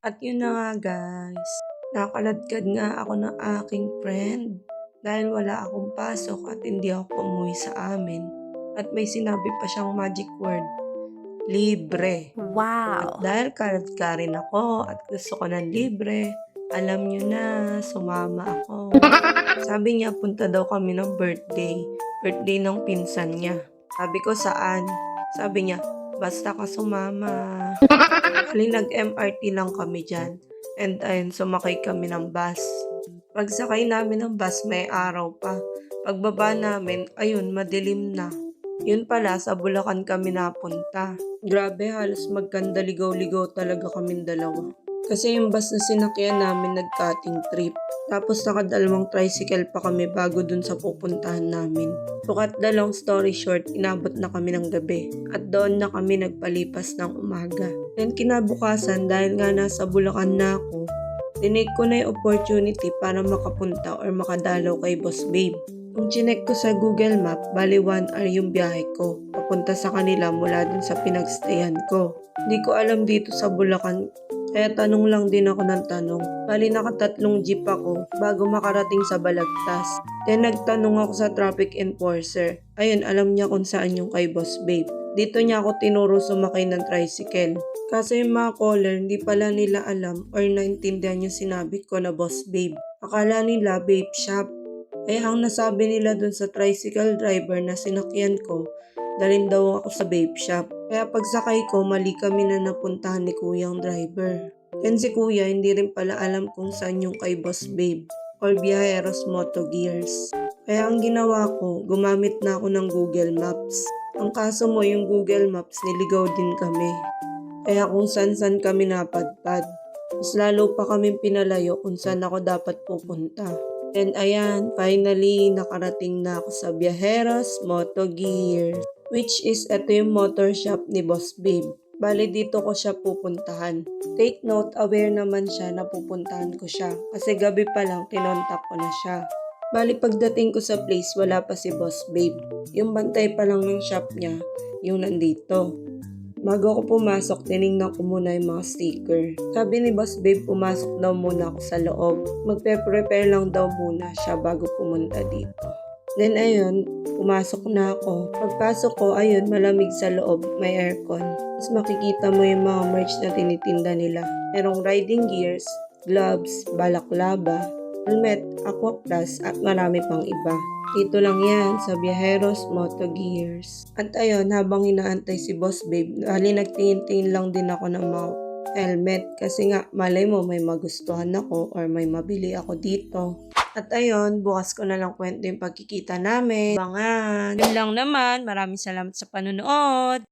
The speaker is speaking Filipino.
At yun na nga guys, nakaladkad nga ako ng aking friend dahil wala akong pasok at hindi ako umuwi sa amin. At may sinabi pa siyang magic word, libre. At Wow! dahil kaladka rin ako at gusto ko ng libre, alam nyo na, sumama ako. Sabi niya, punta daw kami ng birthday ng pinsan niya. Sabi ko, saan? Sabi niya, basta ka sumama. Bali, nag-MRT lang kami dyan. And ayun, sumakay kami ng bus. Pagsakay namin ng bus, may araw pa. Pagbaba namin, ayun, madilim na. Yun pala, sa Bulacan kami napunta. Grabe, halos magkandaligaw-ligaw talaga kaming dalawa. Kasi yung bus na sinakyan namin nag-cutting trip. Tapos nakadalawang tricycle pa kami bago dun sa pupuntahan namin. To cut the long story short, inabot na kami ng gabi. At doon na kami nagpalipas ng umaga. Then kinabukasan, dahil nga nasa Bulacan na ako, tinake ko na yung opportunity para makapunta or makadalaw kay Boss Babe. Kung chinek ko sa Google Map, bali 1 hour yung biyahe ko. Papunta sa kanila mula dun sa pinagstayan ko. Hindi ko alam dito sa Bulacan, kaya tanong lang din ako ng tanong. Bali nakatatlong jeep ako bago makarating sa Balagtas. Then nagtanong ako sa traffic enforcer. Ayun, alam niya kung saan yung kay Boss Babe. Dito niya ako tinuro sumakay ng tricycle. Kasi yung mga caller, hindi pala nila alam or naintindihan yung sinabi ko na Boss Babe. Akala nila vape shop. Eh ang nasabi nila dun sa tricycle driver na sinakyan ko, dalhin daw ako sa vape shop. Kaya pagsakay ko, mali kami na napuntahan ni kuyang driver. Then si kuya hindi rin pala alam kung saan yung kay Boss Babe or Viajeros Moto Gears. Kaya ang ginawa ko, gumamit na ako ng Google Maps. Ang kaso mo, yung Google Maps, niligaw din kami. Kaya kung saan-saan kami napadpad. Mas lalo pa kami pinalayo kung saan ako dapat pupunta. And ayan, finally, nakarating na ako sa Viajeros Moto Gear. Which is, ito yung motor shop ni Boss Babe. Bali, dito ko siya pupuntahan. Take note, aware naman siya na pupuntahan ko siya. Kasi gabi pa lang, kinontak ko na siya. Bali, pagdating ko sa place, wala pa si Boss Babe. Yung bantay pa lang ng shop niya, yung nandito. Bago ako pumasok, tinignan ko muna yung mga sticker. Sabi ni Boss Babe, pumasok daw muna ako sa loob. Magpe-prepare lang daw muna siya bago pumunta dito. Then ayun, pumasok na ako. Pagpasok ko, ayun, malamig sa loob, may aircon. Tapos makikita mo yung mga merch na tinitinda nila. Merong riding gears, gloves, balaklava, helmet, aqua plus, at marami pang iba. Dito lang yan sa Viajeros Moto Gears. At ayun, habang inaantay si Boss Babe, nagtingin-tingin lang din ako ng mga helmet. Kasi nga, malay mo may magustuhan ako or may mabili ako dito. At ayun, bukas ko na lang kwento yung pagkikita namin. Abangan! Yun lang naman. Maraming salamat sa panonood.